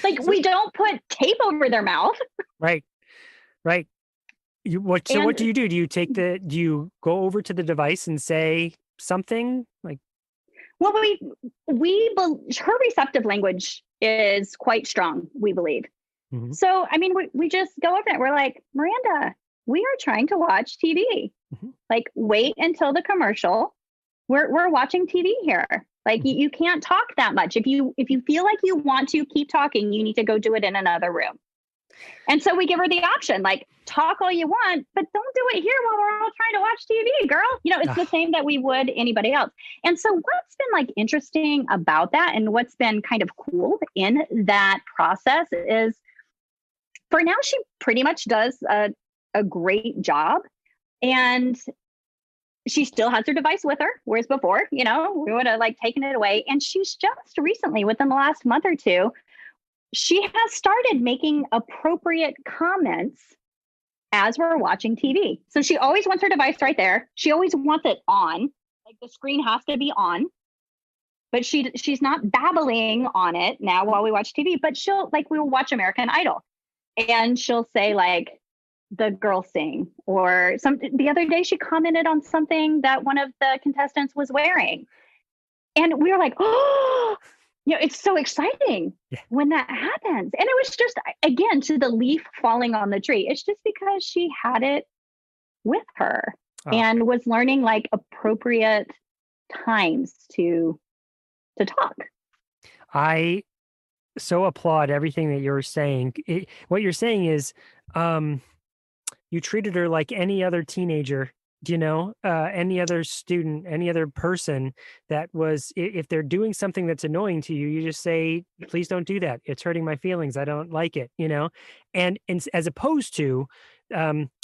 Like, we don't put tape over their mouth. Right. What do you do? Do you go over to the device and say something like? Well, her receptive language is quite strong, we believe. So, I mean, we just go over it. We're like, Miranda, we are trying to watch TV. Like, wait until the commercial. We're watching TV here. Like, you can't talk that much. If you feel like you want to keep talking, you need to go do it in another room. And so we give her the option, like, talk all you want, but don't do it here while we're all trying to watch TV, girl. It's the same that we would anybody else. And so what's been like interesting about that, and what's been kind of cool in that process, is for now, she pretty much does a great job. And she still has her device with her, whereas before, we would have like taken it away. And she's just recently, within the last month or two, she has started making appropriate comments as we're watching TV. So she always wants her device right there. She always wants it on. Like, the screen has to be on. But she's not babbling on it now while we watch TV. But we will watch American Idol. And she'll say like, the girls sing, or the other day she commented on something that one of the contestants was wearing. And we were like, oh, it's so exciting when that happens. And it was just, again, to the leaf falling on the tree. It's just because she had it with her and was learning like appropriate times to talk. I so applaud everything that you're saying. What you're saying is, you treated her like any other teenager, any other student, any other person that was, if they're doing something that's annoying to you, you just say, please don't do that. It's hurting my feelings. I don't like it, and as opposed to,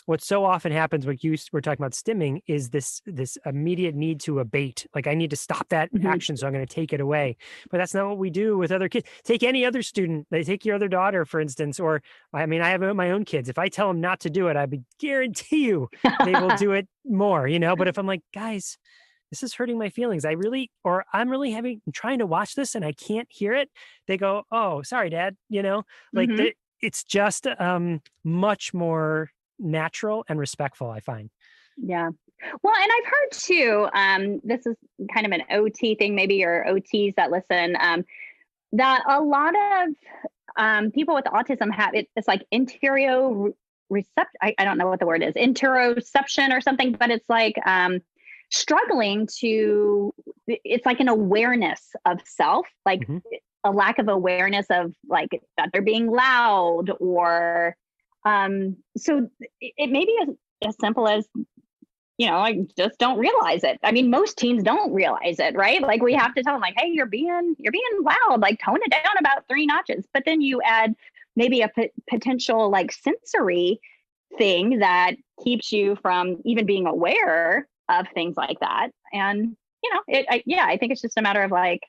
what so often happens when we're talking about stimming is this immediate need to abate. Like, I need to stop that action, so I'm going to take it away. But that's not what we do with other kids. Take any other student. They take your other daughter, for instance, or I have my own kids. If I tell them not to do it, I guarantee you they will do it more. But if I'm like, guys, this is hurting my feelings. I'm really trying to watch this and I can't hear it. They go, oh, sorry, Dad. Like Hmm. it's just much more natural and respectful, I find. Yeah. Well, and I've heard too, this is kind of an OT thing, maybe your OTs that listen, that a lot of people with autism have it's like I don't know what the word is, interoception or something, but it's like struggling to, it's like an awareness of self, like Hmm. a lack of awareness of like that they're being loud or so it may be as simple as I just don't realize it. I mean, most teens don't realize it, right? Like we have to tell them like, hey, you're being loud, like tone it down about 3 notches. But then you add maybe a potential like sensory thing that keeps you from even being aware of things like that. And, I think it's just a matter of like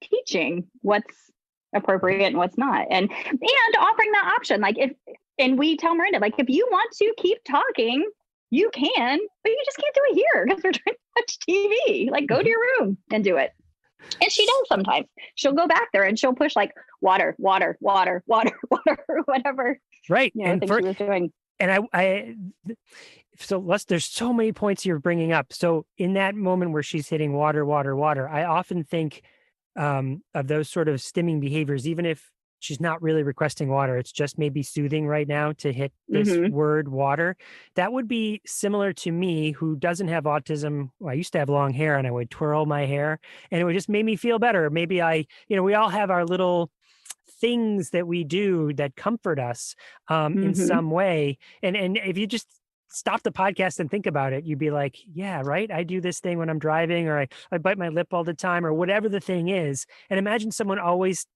teaching what's appropriate and what's not. And offering that option. And we tell Miranda, like, if you want to keep talking, you can, but you just can't do it here because we're trying to watch TV. Like, go to your room and do it. And she does sometimes. She'll go back there and she'll push like water, water, water, water, water, whatever. Right. Thing she was doing. And there's so many points you're bringing up. So in that moment where she's hitting water, water, water, I often think of those sort of stimming behaviors, even if she's not really requesting water, it's just maybe soothing right now to hit this word water. That would be similar to me who doesn't have autism. Well, I used to have long hair and I would twirl my hair and it would just make me feel better. Maybe we all have our little things that we do that comfort us in some way. And if you just stop the podcast and think about it, you'd be like, yeah, right. I do this thing when I'm driving, or I bite my lip all the time, or whatever the thing is. And imagine someone always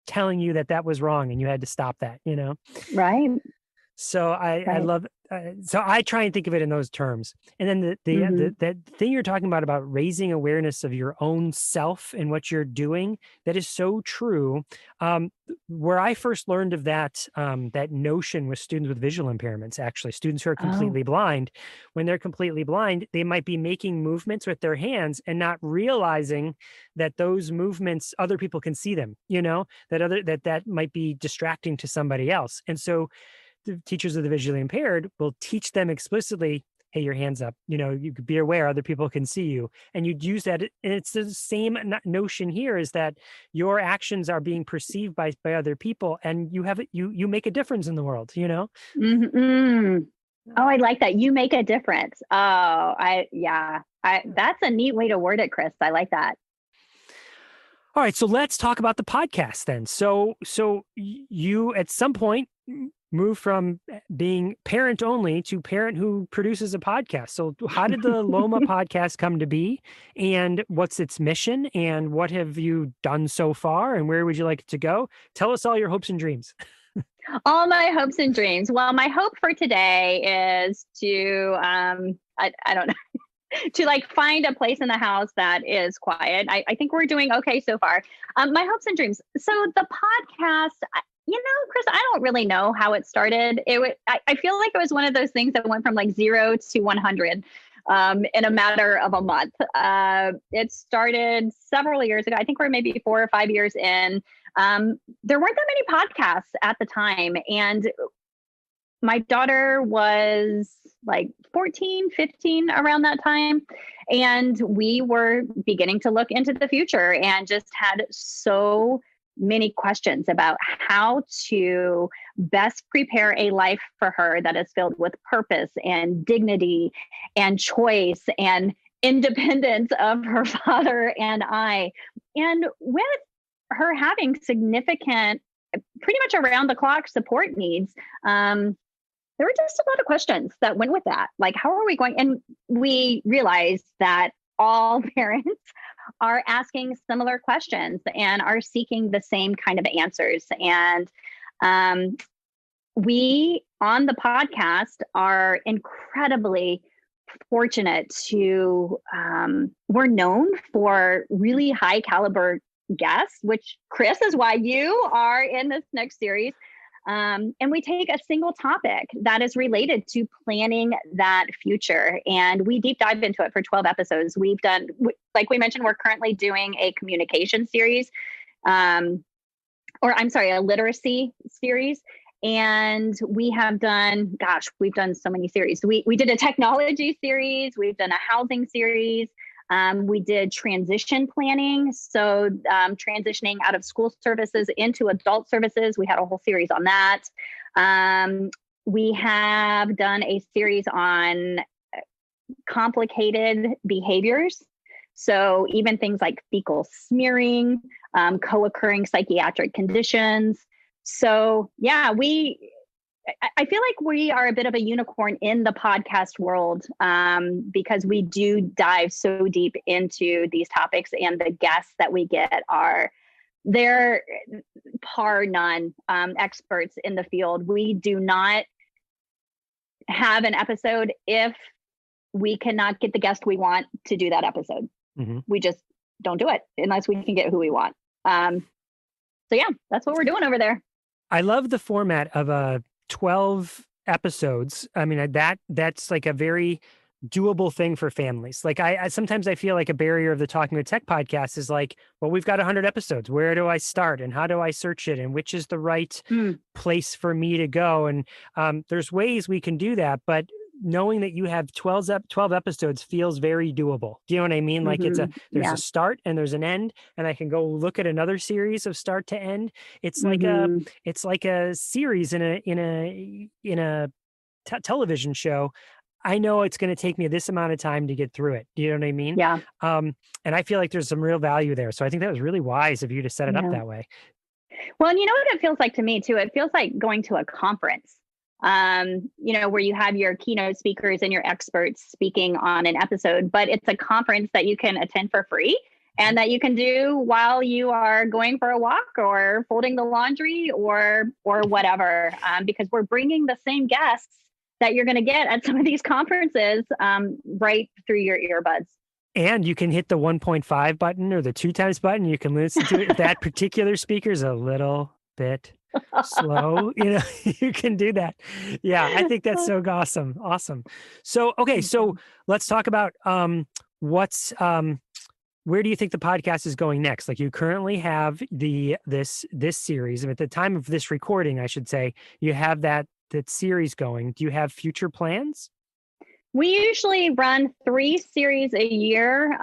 telling you that was wrong and you had to stop that, Right. So I love, so I try and think of it in those terms. And then the thing you're talking about raising awareness of your own self and what you're doing, that is so true. Where I first learned of that notion was students with visual impairments, actually students who are completely blind. When they're completely blind, they might be making movements with their hands and not realizing that those movements, other people can see them, that might be distracting to somebody else. And so the teachers of the visually impaired will teach them explicitly, hey, your hands up, you could be aware other people can see you. And you'd use that. And it's the same notion here, is that your actions are being perceived by other people and you make a difference in the world, Mm-hmm. Oh, I like that. You make a difference. Oh, that's a neat way to word it, Chris. I like that. All right. So let's talk about the podcast then. So you at some point move from being parent only to parent who produces a podcast. So how did the Loma podcast come to be, and what's its mission, and what have you done so far, and where would you like it to go? Tell us all your hopes and dreams. All my hopes and dreams. Well, my hope for today is to, I don't know, to like find a place in the house that is quiet. I think we're doing okay so far. My hopes and dreams. So the podcast, Chris, I don't really know how it started. I feel like it was one of those things that went from like 0 to 100 in a matter of a month. It started several years ago. I think we're maybe 4 or 5 years in. There weren't that many podcasts at the time. And my daughter was like 14, 15 around that time. And we were beginning to look into the future and just had so many questions about how to best prepare a life for her that is filled with purpose and dignity and choice and independence of her father and I. And with her having significant, pretty much around the clock support needs, there were just a lot of questions that went with that. Like, how are we going? And we realized that all parents are asking similar questions and are seeking the same kind of answers. And we on the podcast are incredibly fortunate to, we're known for really high caliber guests, which Chris is why you are in this next series. And we take a single topic that is related to planning that future. And we deep dive into it for 12 episodes. We've done, like we mentioned, we're currently doing a communication series, a literacy series. And we have done, we've done so many series. We did a technology series. We've done a housing series. We did transition planning. So transitioning out of school services into adult services. We had a whole series on that. We have done a series on complicated behaviors. So even things like fecal smearing, co-occurring psychiatric conditions. So yeah, I feel like we are a bit of a unicorn in the podcast world because we do dive so deep into these topics, and the guests that we get they're par none experts in the field. We do not have an episode if we cannot get the guest we want to do that episode. Mm-hmm. We just don't do it unless we can get who we want. So yeah, that's what we're doing over there. I love the format of 12 episodes. I mean, that's like a very doable thing for families. Like I sometimes I feel like a barrier of the Talking with Tech podcast is like, well, we've got 100 episodes. Where do I start and how do I search it? And which is the right place for me to go? And there's ways we can do that, but knowing that you have 12 episodes feels very doable. Do you know what I mean? Like there's a start and there's an end, and I can go look at another series of start to end. It's like a series in a television show. I know it's going to take me this amount of time to get through it. Do you know what I mean? Yeah. And I feel like there's some real value there. So I think that was really wise of you to set it up that way. Well, and you know what it feels like to me too? It feels like going to a conference. Where you have your keynote speakers and your experts speaking on an episode, but it's a conference that you can attend for free and that you can do while you are going for a walk or folding the laundry or whatever, because we're bringing the same guests that you're going to get at some of these conferences right through your earbuds. And you can hit the 1.5 button or the 2 times button. You can listen to it if that particular speaker's a little bit slow, you can do that. Yeah, I think that's so awesome. So, okay, so let's talk about where do you think the podcast is going next? Like you currently have this series, and at the time of this recording, I should say, you have that series going. Do you have future plans? We usually run 3 series a year.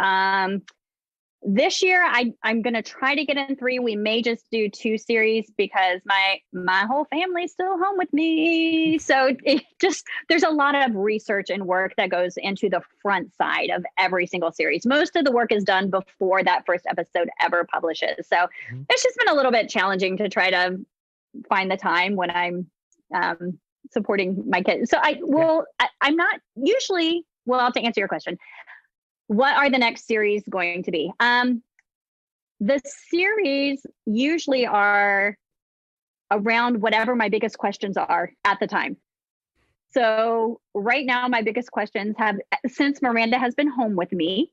This year, I'm going to try to get in 3. We may just do 2 series because my whole family's still home with me. So there's a lot of research and work that goes into the front side of every single series. Most of the work is done before that first episode ever publishes. So it's just been a little bit challenging to try to find the time when I'm supporting my kids. So I'm not usually, to answer your question, what are the next series going to be? The series usually are around whatever my biggest questions are at the time. So right now, my biggest questions since Miranda has been home with me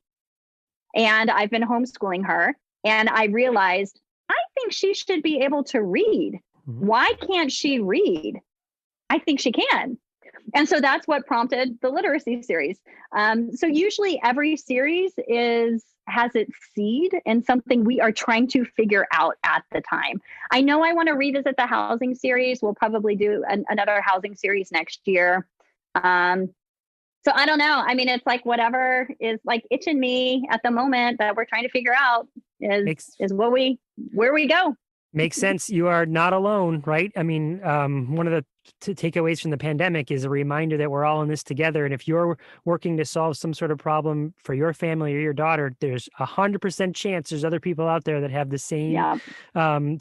and I've been homeschooling her, and I realized I think she should be able to read. Why can't she read? I think she can. And so that's what prompted the literacy series. So usually every series has its seed in something we are trying to figure out at the time. I know I want to revisit the housing series. We'll probably do another housing series next year. So I don't know. I mean, it's like whatever is like itching me at the moment that we're trying to figure out is where we go. Makes sense. You are not alone, right? I mean, one of the takeaways from the pandemic is a reminder that we're all in this together. And if you're working to solve some sort of problem for your family or your daughter, there's 100% chance there's other people out there that have the same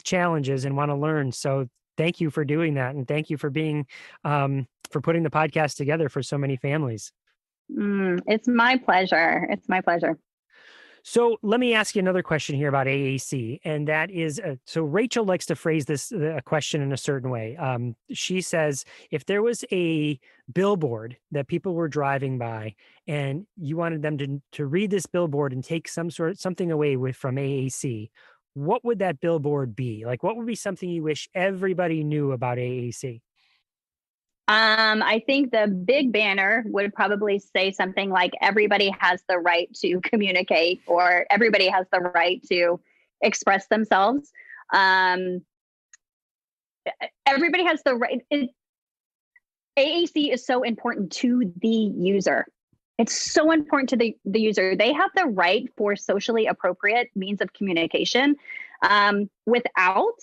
challenges and want to learn. So thank you for doing that. And thank you for being, for putting the podcast together for so many families. It's my pleasure. It's my pleasure. So let me ask you another question here about AAC, and that is, so Rachel likes to phrase this question in a certain way. She says, if there was a billboard that people were driving by and you wanted them to read this billboard and take something away from AAC, what would that billboard be? Like, what would be something you wish everybody knew about AAC? I think the big banner would probably say something like everybody has the right to communicate, or everybody has the right to express themselves. Um, Everybody has the right. AAC is so important to the user. It's so important to the user. They have the right for socially appropriate means of communication. Without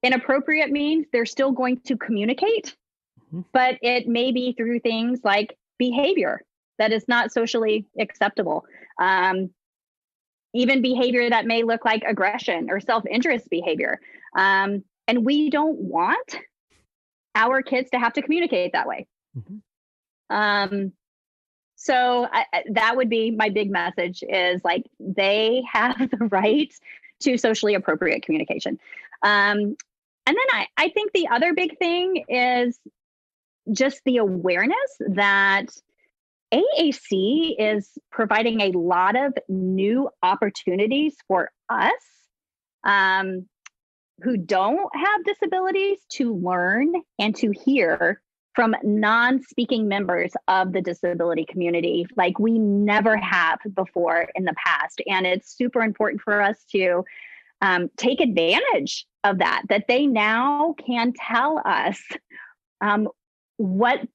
inappropriate means, they're still going to communicate, but it may be through things like behavior that is not socially acceptable. Even behavior that may look like aggression or self-interest behavior. And we don't want our kids to have to communicate that way. So that would be my big message, is like, they have the right to socially appropriate communication. And then I think the other big thing is just the awareness that AAC is providing a lot of new opportunities for us who don't have disabilities to learn and to hear from non-speaking members of the disability community like we never have before in the past. And it's super important for us to take advantage of that they now can tell us what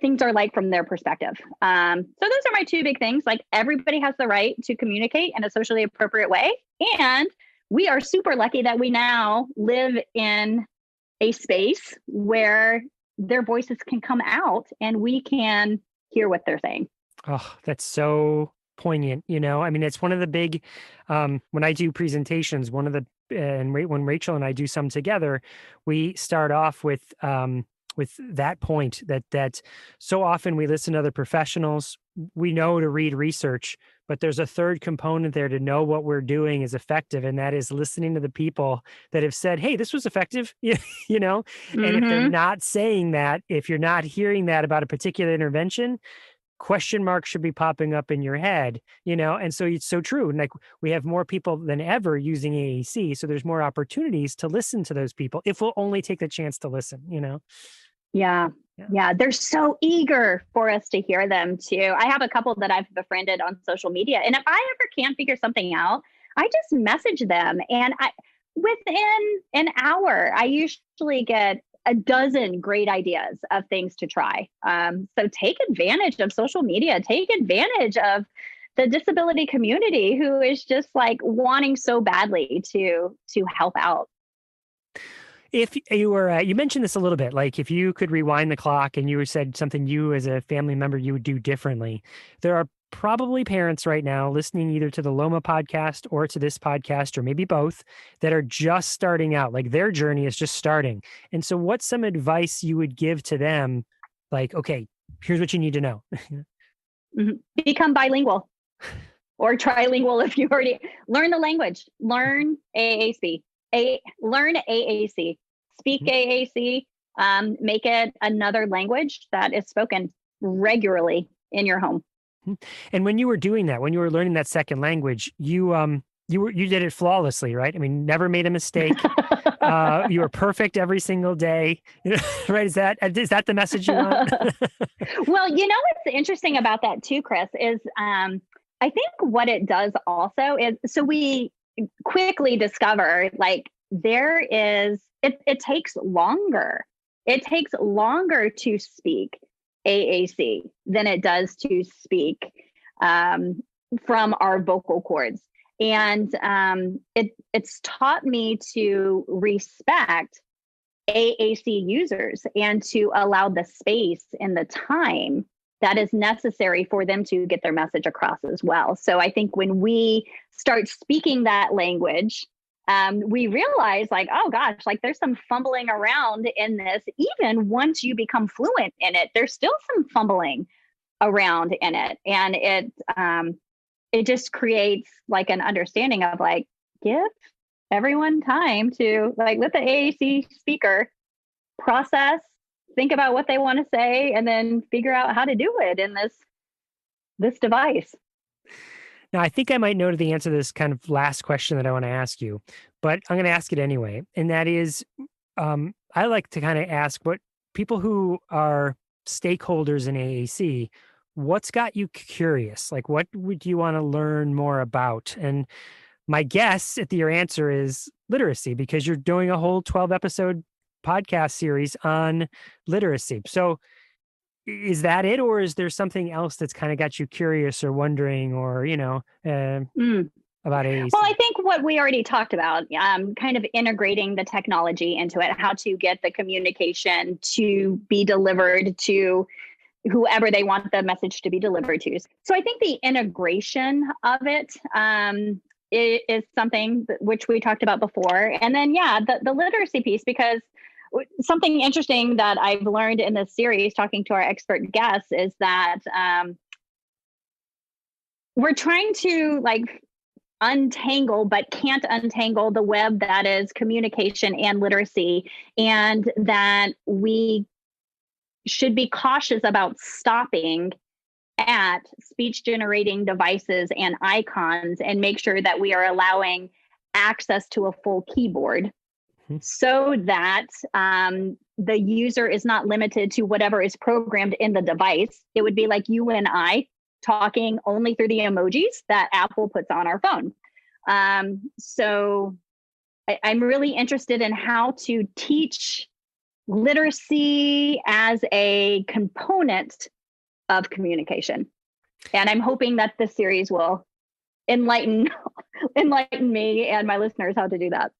things are like from their perspective. So those are my two big things. Like, everybody has the right to communicate in a socially appropriate way. And we are super lucky that we now live in a space where their voices can come out and we can hear what they're saying. Oh, that's so poignant. I mean, it's one of the big, when I do presentations, one of the, and when Rachel and I do some together, we start off with that point that so often we listen to other professionals, we know to read research, but there's a third component there to know what we're doing is effective. And that is listening to the people that have said, hey, this was effective, And if they're not saying that, if you're not hearing that about a particular intervention, question marks should be popping up in your head, And so it's so true. And like, we have more people than ever using AAC. So there's more opportunities to listen to those people if we'll only take the chance to listen, Yeah. They're so eager for us to hear them too. I have a couple that I've befriended on social media, and if I ever can't figure something out, I just message them, and within an hour, I usually get a dozen great ideas of things to try. So take advantage of social media, take advantage of the disability community who is just like wanting so badly to help out. If you were, you mentioned this a little bit, like if you could rewind the clock and you said something you as a family member you would do differently, there are probably parents right now listening either to the Loma podcast or to this podcast, or maybe both, that are just starting out, like their journey is just starting. And so what's some advice you would give to them? Like, okay, here's what you need to know. Become bilingual or trilingual if you already learn the language. Learn AAC. Learn AAC. Speak AAC. Make it another language that is spoken regularly in your home. And when you were doing that, when you were learning that second language, you did it flawlessly, right? I mean, never made a mistake. You were perfect every single day, right? Is that the message you want? Well, what's interesting about that too, Chris, is I think what it does also is, so we quickly discover like it takes longer. It takes longer to speak AAC than it does to speak from our vocal cords. And it's taught me to respect AAC users and to allow the space and the time that is necessary for them to get their message across as well. So I think when we start speaking that language, we realize like, oh gosh, like there's some fumbling around in this. Even once you become fluent in it, there's still some fumbling around in it. And it just creates like an understanding of like, give everyone time to like, let the AAC speaker process, think about what they want to say, and then figure out how to do it in this device. Now, I think I might know the answer to this kind of last question that I want to ask you, but I'm going to ask it anyway. And that is, I like to kind of ask what people who are stakeholders in AAC, what's got you curious? Like, what would you want to learn more about? And my guess at your answer is literacy, because you're doing a whole 12 episode podcast series on literacy. So is that it, or is there something else that's kind of got you curious or wondering, or, about AAC? Well, I think what we already talked about, kind of integrating the technology into it, how to get the communication to be delivered to whoever they want the message to be delivered to. So I think the integration of it is something which we talked about before. And then, the literacy piece, because something interesting that I've learned in this series, talking to our expert guests, is that we're trying to untangle, but can't untangle the web that is communication and literacy, and that we should be cautious about stopping at speech generating devices and icons, and make sure that we are allowing access to a full keyboard, so that the user is not limited to whatever is programmed in the device. It would be like you and I talking only through the emojis that Apple puts on our phone. So I'm really interested in how to teach literacy as a component of communication. And I'm hoping that this series will enlighten me and my listeners how to do that.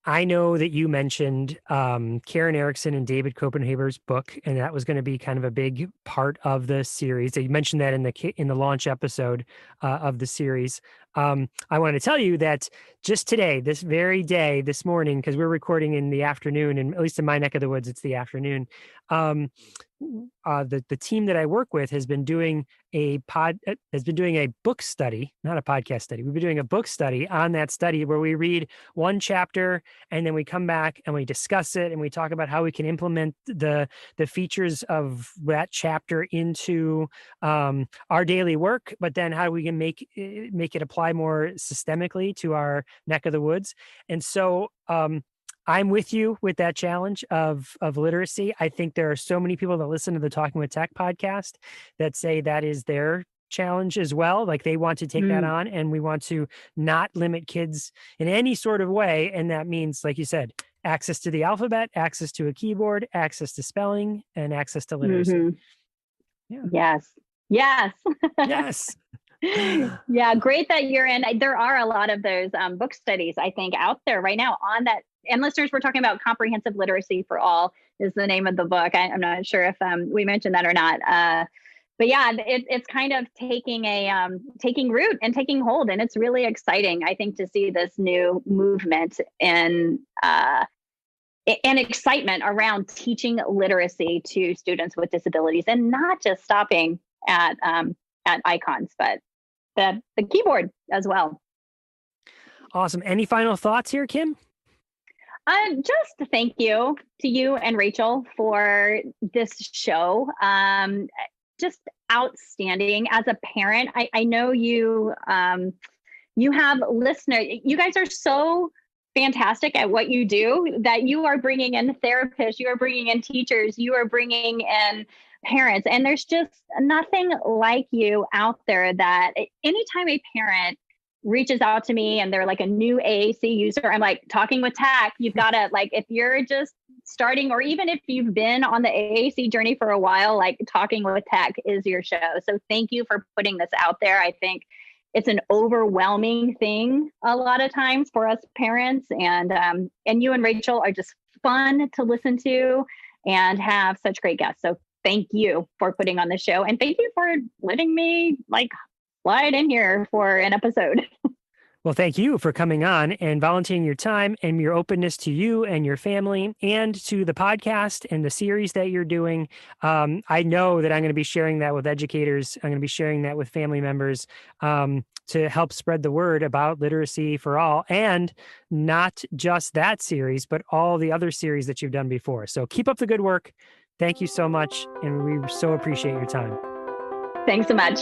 I know that you mentioned Karen Erickson and David Copenhaver's book, and that was going to be kind of a big part of the series. You mentioned that in the launch episode of the series. I want to tell you that just today, this very day, this morning, because we're recording in the afternoon, and at least in my neck of the woods, it's the afternoon. The team that I work with has been doing a book study, not a podcast study. We've been doing a book study on that study, where we read one chapter and then we come back and we discuss it, and we talk about how we can implement the features of that chapter into our daily work, but then how we can make it apply more systemically to our neck of the woods. And so I'm with you with that challenge of literacy. I think there are so many people that listen to the Talking with Tech podcast that say that is their challenge as well. Like, they want to take that on, and we want to not limit kids in any sort of way. And that means, like you said, access to the alphabet, access to a keyboard, access to spelling, and access to literacy. Mm-hmm. Yeah. Yes. Yes. Yeah, great that you're in. There are a lot of those book studies, I think, out there right now on that. And listeners, we're talking about Comprehensive Literacy for All is the name of the book. I'm not sure if we mentioned that or not. But yeah, it's kind of taking root and taking hold, and it's really exciting, I think, to see this new movement and excitement around teaching literacy to students with disabilities, and not just stopping at icons, but the keyboard as well. Awesome. Any final thoughts here, Kim? Just thank you to you and Rachel for this show. Just outstanding. As a parent, I know you have listeners. You guys are so fantastic at what you do, that you are bringing in therapists, you are bringing in teachers, you are bringing in parents, and there's just nothing like you out there. That anytime a parent reaches out to me and they're like a new AAC user, I'm like, Talking with Tech, you've got to, like, if you're just starting, or even if you've been on the AAC journey for a while, like, Talking with Tech is your show. So thank you for putting this out there. I think it's an overwhelming thing a lot of times for us parents, and you and Rachel are just fun to listen to and have such great guests. So thank you for putting on the show, and thank you for letting me slide in here for an episode. Well, thank you for coming on and volunteering your time and your openness to you and your family, and to the podcast and the series that you're doing. I know that I'm going to be sharing that with educators. I'm going to be sharing that with family members to help spread the word about literacy for all, and not just that series, but all the other series that you've done before. So keep up the good work. Thank you so much. And we so appreciate your time. Thanks so much.